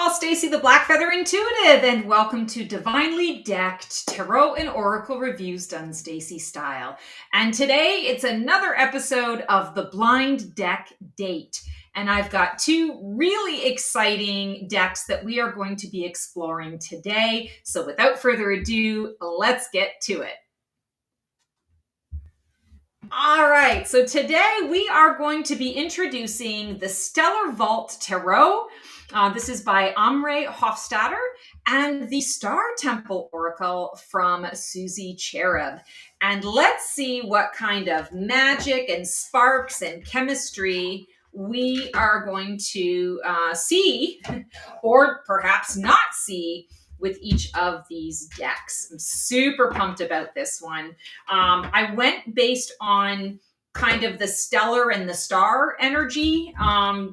all, Stacy the Black Feather Intuitive, and welcome to Divinely Decked Tarot and Oracle Reviews done Stacy style. And today it's another episode of the Blind Deck Date. And I've got two really exciting decks that we are going to be exploring today. So without further ado, let's get to it. All right, so today we are going to be introducing the Stellar Vault Tarot. This is by Amre Hofstadter, and the Star Temple Oracle from Susie Cherub. And let's see what kind of magic and sparks and chemistry we are going to see, or perhaps not see, with each of these decks. I'm super pumped about this one. I went based on kind of the stellar and the star energy,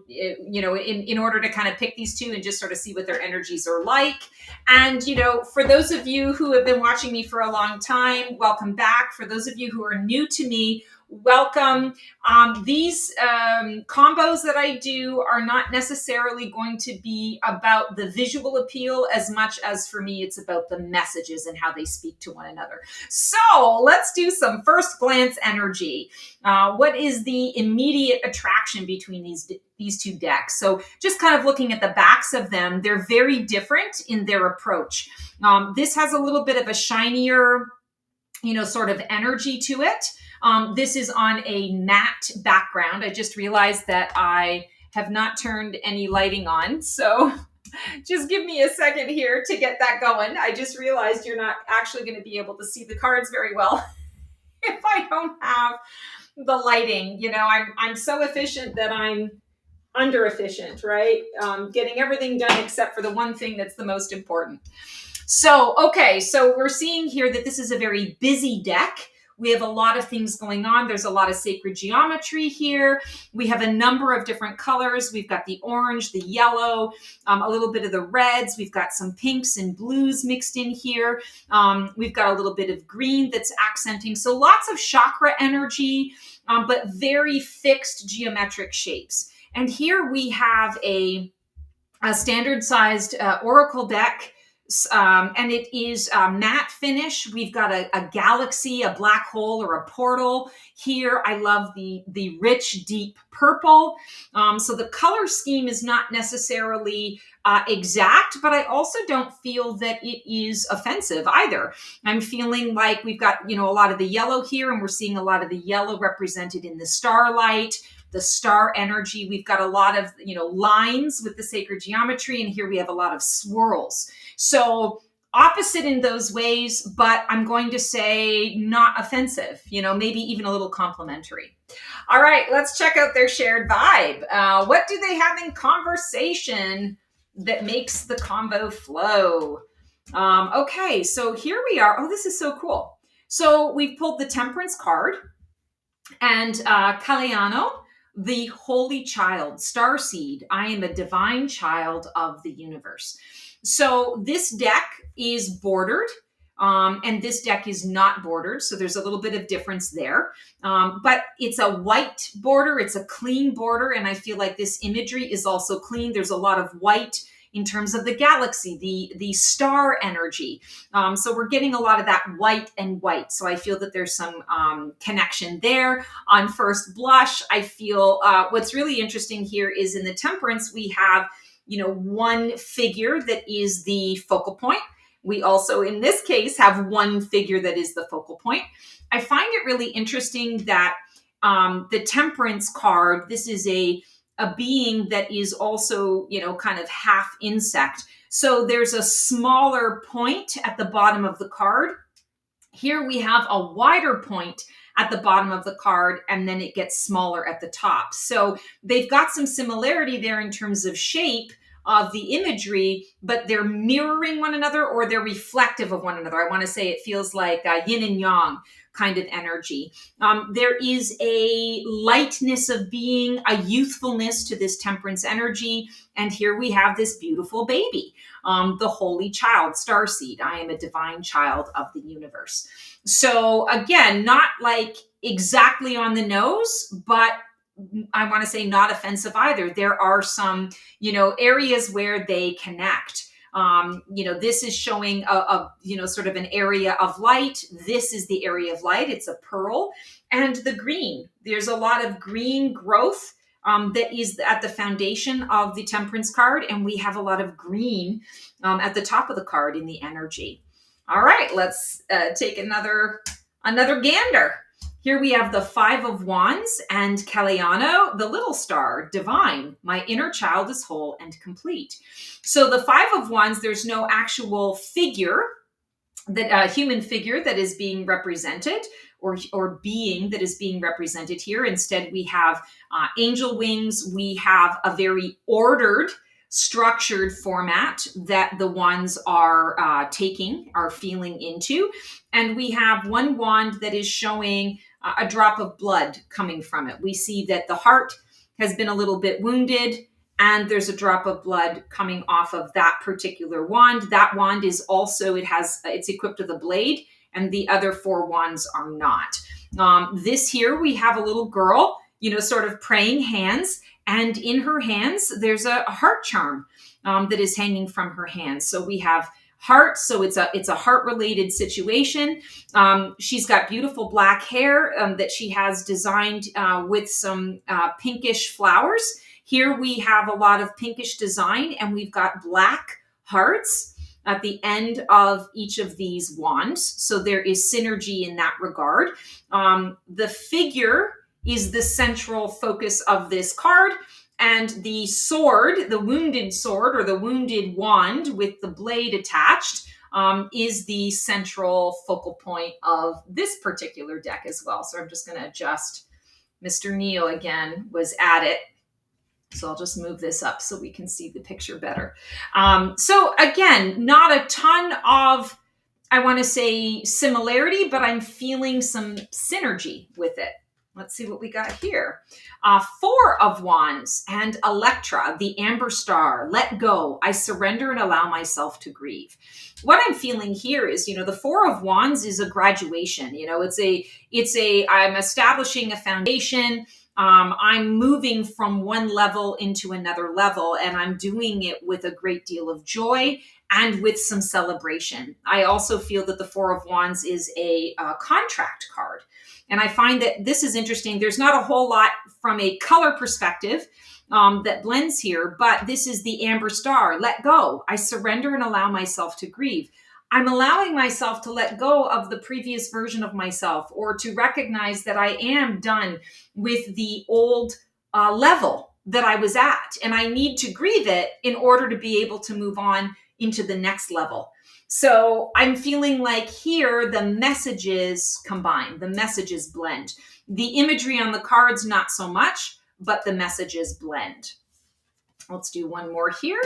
in order to kind of pick these two and just sort of see what their energies are like. And, for those of you who have been watching me for a long time, welcome back. For those of you who are new to me, welcome. These combos that I do are not necessarily going to be about the visual appeal as much as for me it's about the messages and how they speak to one another. So let's do some first glance energy. What is the immediate attraction between these two decks? So just kind of looking at the backs of them, they're very different in their approach. This has a little bit of a shinier, sort of energy to it. This is on a matte background. I just realized that I have not turned any lighting on. So just give me a second here to get that going. I just realized you're not actually going to be able to see the cards very well if I don't have the lighting. I'm so efficient that I'm under efficient, right? Getting everything done except for the one thing that's the most important. So we're seeing here that this is a very busy deck. We have a lot of things going on. There's a lot of sacred geometry here. We have a number of different colors. We've got the orange, the yellow, a little bit of the reds. We've got some pinks and blues mixed in here. We've got a little bit of green that's accenting. So lots of chakra energy, but very fixed geometric shapes. And here we have a standard sized oracle deck. And it is matte finish. We've got a galaxy, a black hole, or a portal here. I love the rich, deep purple. So the color scheme is not necessarily exact, but I also don't feel that it is offensive either. I'm feeling like we've got, a lot of the yellow here, and we're seeing a lot of the yellow represented in the starlight, the star energy. We've got a lot of, lines with the sacred geometry, and here we have a lot of swirls. So opposite in those ways, but I'm going to say not offensive, maybe even a little complimentary. All right, let's check out their shared vibe. What do they have in conversation that makes the convo flow? Okay, so here we are. Oh, this is so cool. So we've pulled the Temperance card, and Kaliano, the Holy Child, Starseed. I am a divine child of the universe. So this deck is bordered, and this deck is not bordered. So there's a little bit of difference there. But it's a white border. It's a clean border. And I feel like this imagery is also clean. There's a lot of white in terms of the galaxy, the star energy. So we're getting a lot of that white and white. So I feel that there's some connection there. On first blush, I feel what's really interesting here is in the Temperance, we have one figure that is the focal point. We also, in this case, have one figure that is the focal point. I find it really interesting that the Temperance card, this is a being that is also, kind of half insect. So there's a smaller point at the bottom of the card. Here we have a wider point at the bottom of the card, and then it gets smaller at the top. So they've got some similarity there in terms of shape of the imagery, but they're mirroring one another, or they're reflective of one another. I want to say it feels like yin and yang kind of energy. There is a lightness of being, a youthfulness to this Temperance energy. And here we have this beautiful baby, the Holy Child, Starseed. I am a divine child of the universe. So again, not like exactly on the nose, but I want to say not offensive either. There are some, areas where they connect. This is showing sort of an area of light. This is the area of light. It's a pearl. And the green, there's a lot of green growth that is at the foundation of the temperance card. And we have a lot of green at the top of the card in the energy. All right, let's take another gander. Here we have the Five of Wands and Caliano, the little star, divine. My inner child is whole and complete. So the Five of Wands, there's no actual figure, that human figure that is being represented, or being that is being represented here. Instead, we have angel wings. We have a very ordered, structured format that the wands are feeling into. And we have one wand that is showing a drop of blood coming from it. We see that the heart has been a little bit wounded, and there's a drop of blood coming off of that particular wand. That wand is also, it's equipped with a blade, and the other four wands are not. This here, we have a little girl, sort of praying hands, and in her hands, there's a heart charm that is hanging from her hands. So we have heart, so it's a heart-related situation. She's got beautiful black hair that she has designed with some pinkish flowers. Here we have a lot of pinkish design, and we've got black hearts at the end of each of these wands. So there is synergy in that regard. The figure is the central focus of this card, and the sword, the wounded sword or the wounded wand with the blade attached, is the central focal point of this particular deck as well. So I'm just going to adjust. Mr. Neo again was at it. So I'll just move this up so we can see the picture better. So again, not a ton of, I want to say, similarity, but I'm feeling some synergy with it. Let's see what we got here. Four of Wands and Electra, the Amber Star. Let go. I surrender and allow myself to grieve. What I'm feeling here is, the Four of Wands is a graduation. I'm establishing a foundation. I'm moving from one level into another level, and I'm doing it with a great deal of joy and with some celebration. I also feel that the Four of Wands is a contract card. And I find that this is interesting. There's not a whole lot from a color perspective that blends here, but this is the Amber Star. Let go. I surrender and allow myself to grieve. I'm allowing myself to let go of the previous version of myself, or to recognize that I am done with the old level that I was at. And I need to grieve it in order to be able to move on into the next level. So I'm feeling like here the messages combine, the messages blend. The imagery on the cards, not so much, but the messages blend. Let's do one more here.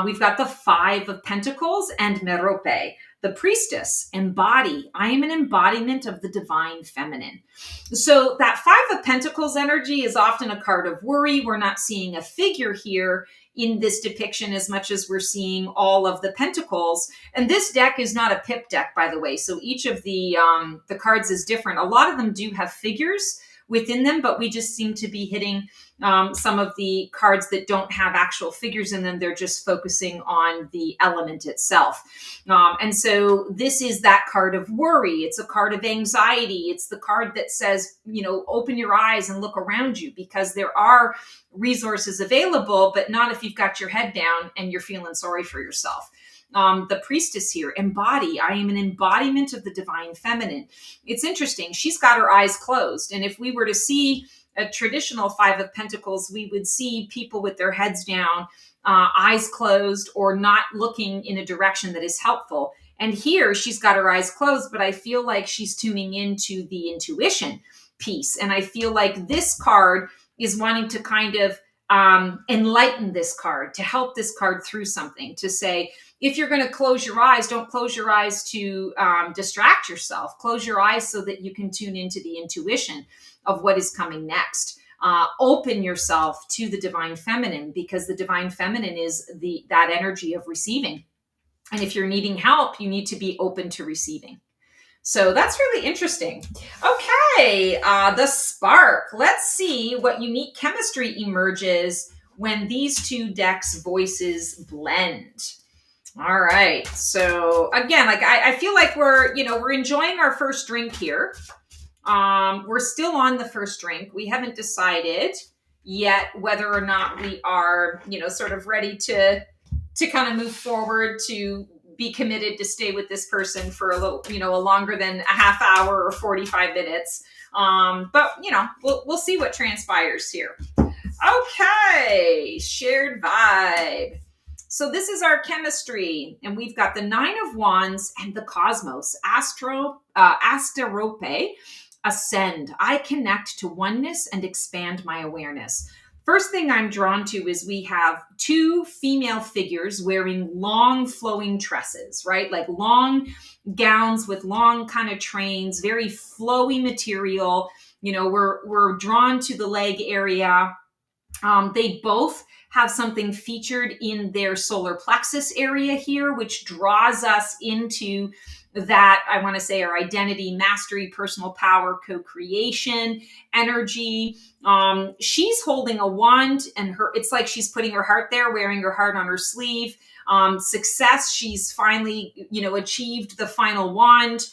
We've got the Five of Pentacles and Merope, the Priestess. Embody. I am an embodiment of the divine feminine. So that Five of Pentacles energy is often a card of worry. We're not seeing a figure here in this depiction as much as we're seeing all of the pentacles. And this deck is not a pip deck, by the way. So each of the cards is different. A lot of them do have figures within them, but we just seem to be hitting some of the cards that don't have actual figures in them. They're just focusing on the element itself. And so this is that card of worry. It's a card of anxiety. It's the card that says, open your eyes and look around you, because there are resources available, but not if you've got your head down and you're feeling sorry for yourself. The Priestess here, embody. I am an embodiment of the divine feminine. It's interesting. She's got her eyes closed. And if we were to see a traditional Five of Pentacles, we would see people with their heads down, eyes closed, or not looking in a direction that is helpful. And here she's got her eyes closed, but I feel like she's tuning into the intuition piece. And I feel like this card is wanting to kind of enlighten this card, to help this card through something, to say, if you're going to close your eyes, don't close your eyes to distract yourself. Close your eyes so that you can tune into the intuition of what is coming next. Open yourself to the divine feminine, because the divine feminine is that energy of receiving. And if you're needing help, you need to be open to receiving. So that's really interesting. Okay, the spark. Let's see what unique chemistry emerges when these two decks' voices blend. All right. So again, like I feel like we're enjoying our first drink here. We're still on the first drink. We haven't decided yet whether or not we are, sort of ready to kind of move forward, to be committed to stay with this person for a little, a longer than a half hour or 45 minutes. But we'll see what transpires here. Okay, shared vibe. So this is our chemistry, and we've got the Nine of Wands and the Cosmos, Asterope, Ascend. I connect to oneness and expand my awareness. First thing I'm drawn to is we have two female figures wearing long flowing tresses, right? Like long gowns with long kind of trains, very flowy material. We're drawn to the leg area. They both have something featured in their solar plexus area here, which draws us into that, I want to say, our identity, mastery, personal power, co-creation, energy. She's holding a wand, and it's like she's putting her heart there, wearing her heart on her sleeve. Success, she's finally, achieved the final wand.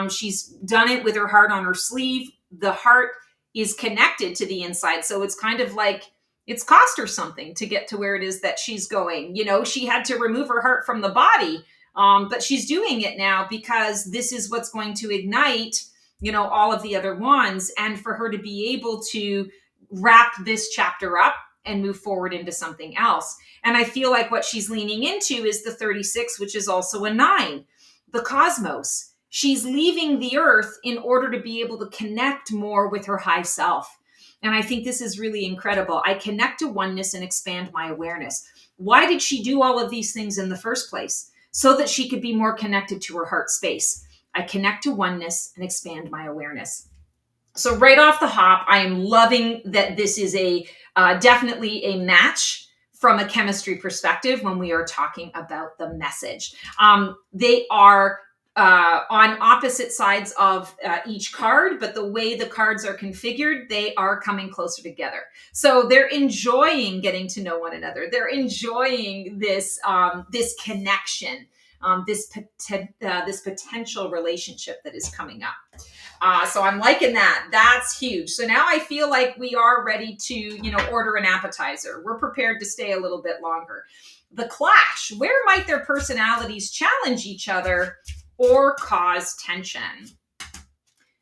She's done it with her heart on her sleeve. The heart is connected to the inside. So it's kind of like, it's cost her something to get to where it is that she's going. She had to remove her heart from the body, but she's doing it now because this is what's going to ignite, all of the other wands, and for her to be able to wrap this chapter up and move forward into something else. And I feel like what she's leaning into is the 36, which is also a 9, the cosmos. She's leaving the earth in order to be able to connect more with her high self. And I think this is really incredible. I connect to oneness and expand my awareness. Why did she do all of these things in the first place? So that she could be more connected to her heart space. I connect to oneness and expand my awareness. So right off the hop, I am loving that this is definitely a match from a chemistry perspective when we are talking about the message. They are on opposite sides of each card, but the way the cards are configured, they are coming closer together. So they're enjoying getting to know one another. They're enjoying this connection, this potential relationship that is coming up. So I'm liking that. That's huge. So now I feel like we are ready to, order an appetizer. We're prepared to stay a little bit longer. The clash. Where might their personalities challenge each other or cause tension?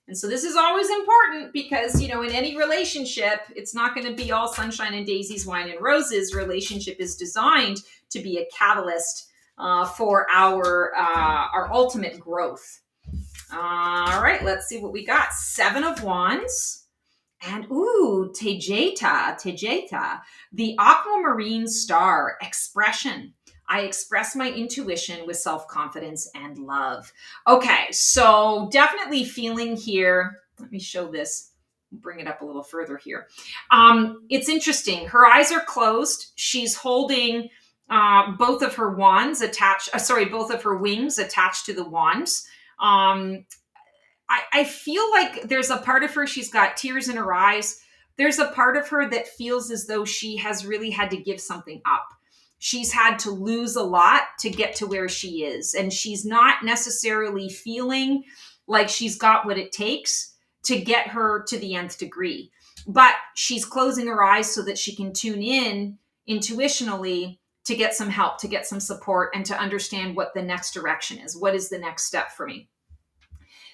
And so this is always important because, in any relationship, it's not going to be all sunshine and daisies, wine and roses. Relationship is designed to be a catalyst for our ultimate growth. All right, let's see what we got. 7 of Wands. And Tejeta, the aquamarine star, expression. I express my intuition with self-confidence and love. Okay, so definitely feeling here. Let me show this. Bring it up a little further here. It's interesting. Her eyes are closed. She's holding both of her wands attached. Both of her wings attached to the wands. I feel like there's a part of her, she's got tears in her eyes. There's a part of her that feels as though she has really had to give something up. She's had to lose a lot to get to where she is. And she's not necessarily feeling like she's got what it takes to get her to the nth degree. But she's closing her eyes so that she can tune in intuitionally to get some help, to get some support, and to understand what the next direction is. What is the next step for me?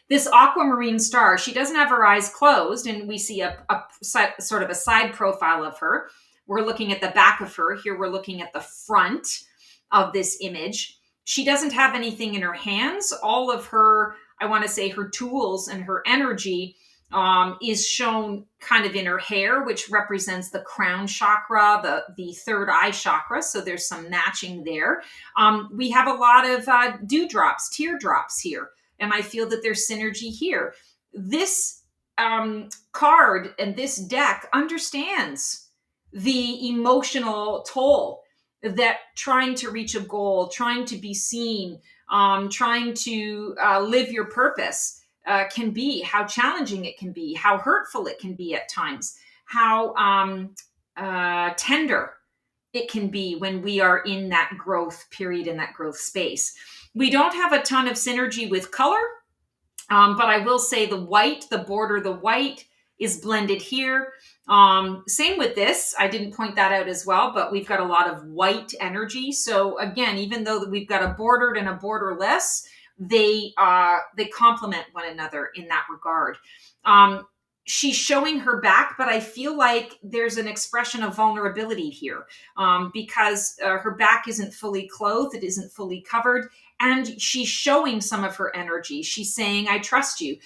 This aquamarine star, she doesn't have her eyes closed, and we see a sort of a side profile of her. We're looking at the back of her. Here we're looking at the front of this image. She doesn't have anything in her hands. All of her, I want to say, her tools and her energy is shown kind of in her hair, which represents the crown chakra, the third eye chakra. So there's some matching there. We have a lot of dewdrops, teardrops here. And I feel that there's synergy here. This card and this deck understands the emotional toll that trying to reach a goal, trying to be seen, trying to live your purpose, can be, how challenging it can be, how hurtful it can be at times, how tender it can be when we are in that growth period, in that growth space. We don't have a ton of synergy with color, but I will say the white, the border, the white is blended here. Same with this. I didn't point that out as well, but we've got a lot of white energy. So again, even though we've got a bordered and a borderless, they complement one another in that regard. She's showing her back, but I feel like there's an expression of vulnerability here, because her back isn't fully clothed, it isn't fully covered, and she's showing some of her energy. She's saying, I trust you.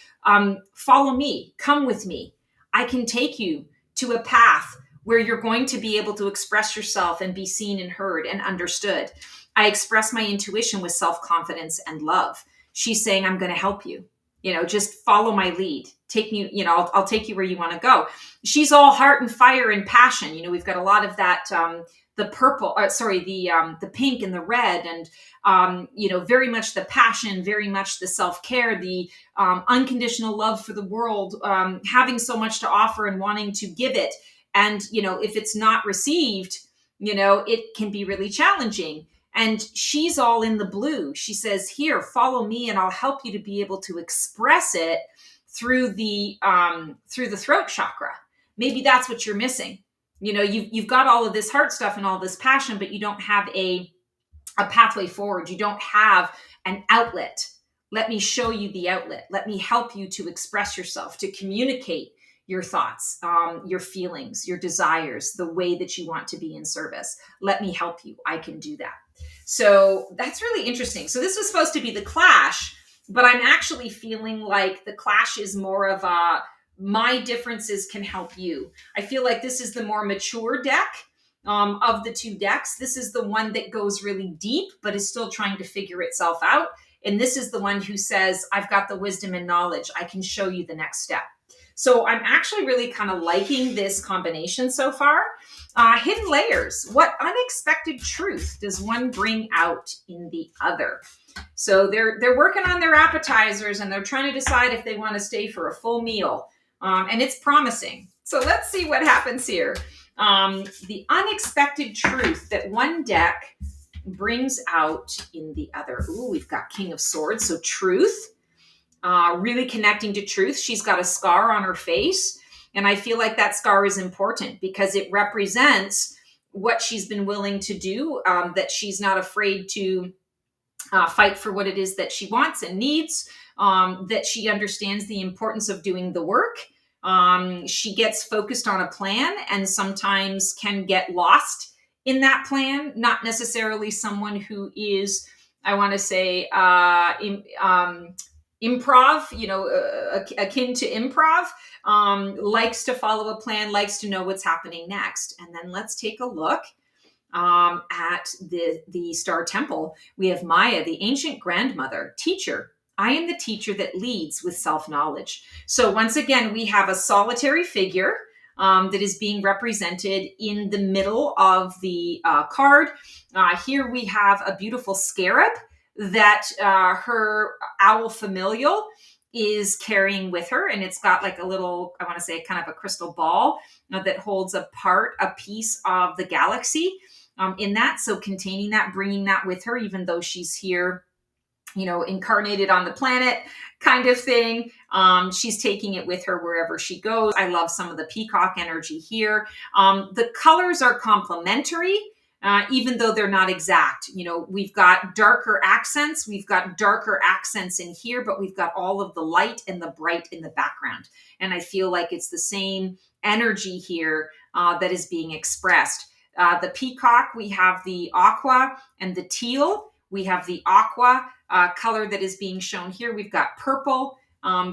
Follow me, come with me. I can take you to a path where you're going to be able to express yourself and be seen and heard and understood. I express my intuition with self-confidence and love. She's saying, I'm going to help you. Just follow my lead. Take me, I'll take you where you want to go. She's all heart and fire and passion. We've got a lot of that, the purple, the pink and the red, and, very much the passion, very much the self-care, the unconditional love for the world, having so much to offer and wanting to give it. And, if it's not received, it can be really challenging. And she's all in the blue. She says, here, follow me and I'll help you to be able to express it through the throat chakra. Maybe that's what you're missing. You've got all of this heart stuff and all this passion, but you don't have a pathway forward. You don't have an outlet. Let me show you the outlet. Let me help you to express yourself, to communicate your thoughts, your feelings, your desires, the way that you want to be in service. Let me help you. I can do that. So that's really interesting. So this was supposed to be the clash, but I'm actually feeling like the clash is more of a, my differences can help you. I feel like this is the more mature deck of the two decks. This is the one that goes really deep, but is still trying to figure itself out. And this is the one who says, I've got the wisdom and knowledge. I can show you the next step. So I'm actually really kind of liking this combination so far. Hidden layers. What unexpected truth does one bring out in the other? So they're working on their appetizers and they're trying to decide if they want to stay for a full meal. And it's promising. So let's see what happens here. The unexpected truth that one deck brings out in the other. Ooh, we've got King of Swords. So truth. Really connecting to truth. She's got a scar on her face. And I feel like that scar is important because it represents what she's been willing to do, that she's not afraid to fight for what it is that she wants and needs, that she understands the importance of doing the work. She gets focused on a plan and sometimes can get lost in that plan, not necessarily someone who is, I want to say, improv, akin to improv, likes to follow a plan, likes to know what's happening next. And then let's take a look at the Star Temple. We have Maya, the ancient grandmother, teacher. I am the teacher that leads with self-knowledge. So once again, we have a solitary figure that is being represented in the middle of the card. Here we have a beautiful scarab that her owl familial is carrying with her. And it's got like a little, I want to say kind of a crystal ball that holds a piece of the galaxy in that. So containing that, bringing that with her, even though she's here, incarnated on the planet kind of thing. She's taking it with her wherever she goes. I love some of the peacock energy here. The colors are complementary. Even though they're not exact. We've got darker accents. We've got darker accents in here, but we've got all of the light and the bright in the background. And I feel like it's the same energy here that is being expressed. The peacock, we have the aqua and the teal. We have the aqua color that is being shown here. We've got purple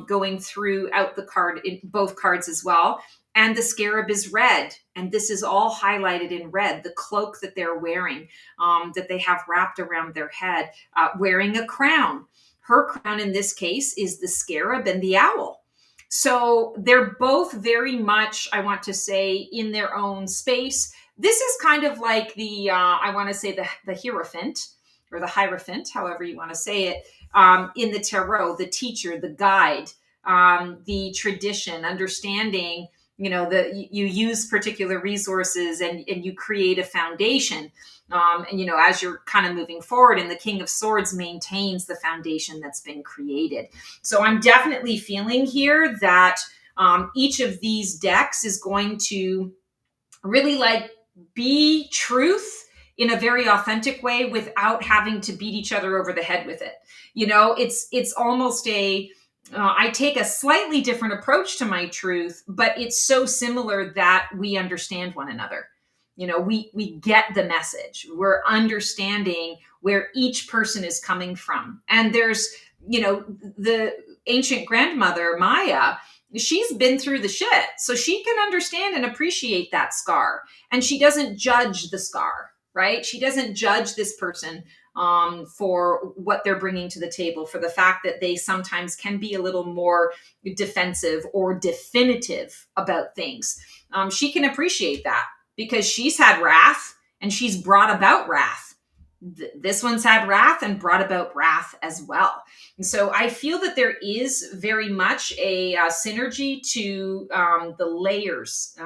going throughout the card, in both cards as well. And the scarab is red. And this is all highlighted in red, the cloak that they're wearing, that they have wrapped around their head, wearing a crown. Her crown in this case is the scarab and the owl. So they're both very much, I want to say, in their own space. This is kind of like the, I want to say the Hierophant, or the Hierophant, however you want to say it, in the tarot, the teacher, the guide, the tradition, understanding, that you use particular resources and you create a foundation. And, as you're kind of moving forward, and the King of Swords maintains the foundation that's been created. So I'm definitely feeling here that each of these decks is going to really be truth in a very authentic way without having to beat each other over the head with it. It's almost I take a slightly different approach to my truth, but it's so similar that we understand one another. We get the message. We're understanding where each person is coming from. And there's, the ancient grandmother, Maya, she's been through the shit. So she can understand and appreciate that scar. And she doesn't judge the scar, right? She doesn't judge this person for what they're bringing to the table, for the fact that they sometimes can be a little more defensive or definitive about things. She can appreciate that because she's had wrath and she's brought about wrath. This one's had wrath and brought about wrath as well. And so I feel that there is very much a synergy to the layers,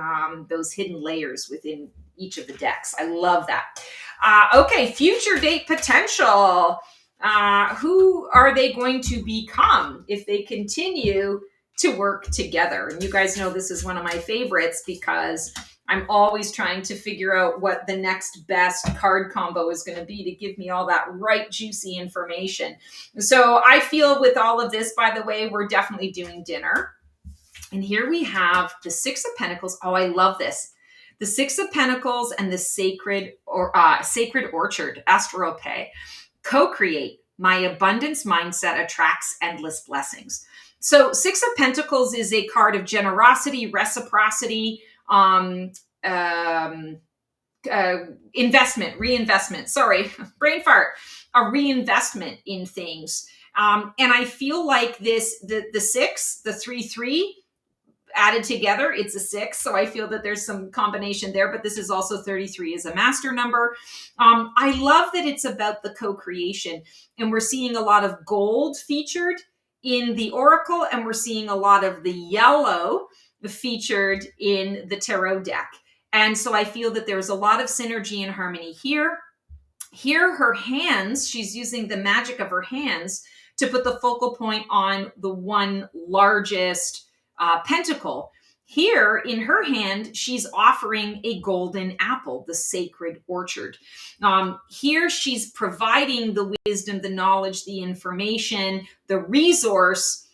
those hidden layers within each of the decks. I love that. Okay, future date potential. Who are they going to become if they continue to work together? And you guys know this is one of my favorites because I'm always trying to figure out what the next best card combo is going to be to give me all that right juicy information. So I feel with all of this, by the way, we're definitely doing dinner. And here we have the Six of Pentacles. Oh, I love this. The Six of Pentacles and the Sacred Orchard, Asterope. Co-create. My abundance mindset attracts endless blessings. So Six of Pentacles is a card of generosity, reciprocity, investment, reinvestment. Sorry, brain fart. A reinvestment in things. And I feel like this, the six, the 3-3, added together, it's a 6. So I feel that there's some combination there, but this is also 33 is a master number. I love that it's about the co-creation, and we're seeing a lot of gold featured in the oracle, and we're seeing a lot of the yellow featured in the tarot deck. And so I feel that there's a lot of synergy and harmony here. Here, her hands, she's using the magic of her hands to put the focal point on the one largest pentacle. Here in her hand, she's offering a golden apple, the sacred orchard. Here she's providing the wisdom, the knowledge, the information, the resource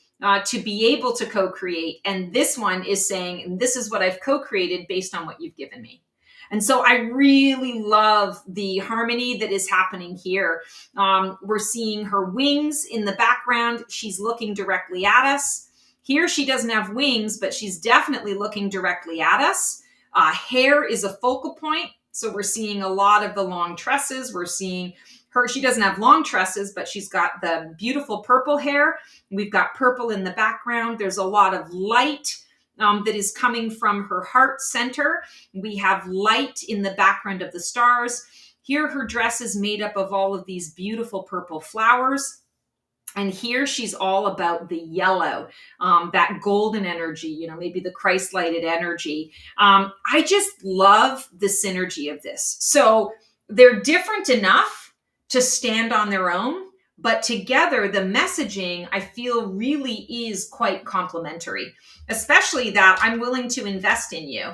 to be able to co-create. And this one is saying, this is what I've co-created based on what you've given me. And so I really love the harmony that is happening here. We're seeing her wings in the background. She's looking directly at us. Here, she doesn't have wings, but she's definitely looking directly at us. Hair is a focal point. So we're seeing a lot of the long tresses. We're seeing her. She doesn't have long tresses, but she's got the beautiful purple hair. We've got purple in the background. There's a lot of light that is coming from her heart center. We have light in the background of the stars. Here, her dress is made up of all of these beautiful purple flowers. And here she's all about the yellow, that golden energy, maybe the Christ-lighted energy. I just love the synergy of this. So they're different enough to stand on their own, but together the messaging I feel really is quite complementary, especially that I'm willing to invest in you.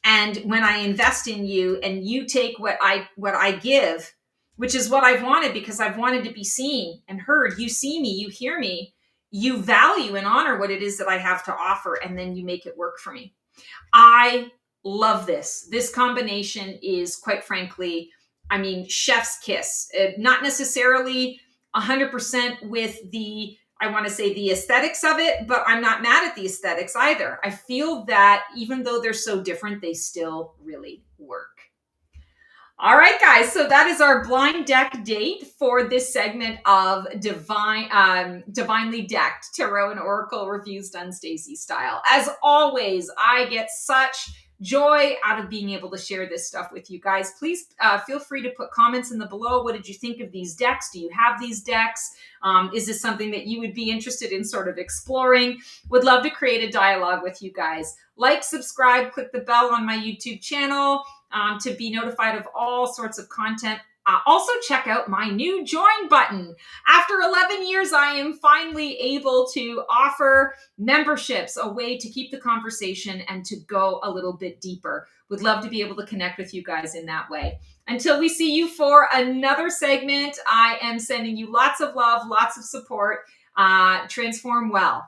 And when I invest in you and you take what I give, which is what I've wanted because I've wanted to be seen and heard. You see me, you hear me, you value and honor what it is that I have to offer, and then you make it work for me. I love this. This combination is, quite frankly, chef's kiss. Not necessarily 100% with the, I want to say, the aesthetics of it, but I'm not mad at the aesthetics either. I feel that even though they're so different, they still really work. All right, guys, so that is our blind deck date for this segment of Divinely Decked Tarot and Oracle Reviews done Stacey style. As always, I get such joy out of being able to share this stuff with you guys. Please feel free to put comments in the below. What did you think of these decks? Do you have these decks? Is this something that you would be interested in sort of exploring? Would love to create a dialogue with you guys. Like, subscribe, click the bell on my YouTube channel to be notified of all sorts of content. Also, check out my new join button. After 11 years, I am finally able to offer memberships, a way to keep the conversation and to go a little bit deeper. Would love to be able to connect with you guys in that way. Until we see you for another segment, I am sending you lots of love, lots of support. Transform well.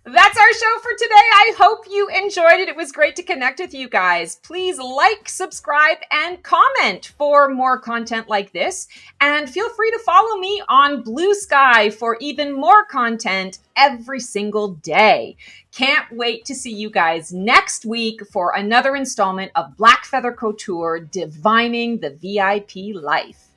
That's our show for today. I hope you enjoyed it. It was great to connect with you guys. Please like, subscribe, and comment for more content like this. And feel free to follow me on Blue Sky for even more content every single day. Can't wait to see you guys next week for another installment of Black Feather Couture, Divining the VIP Life.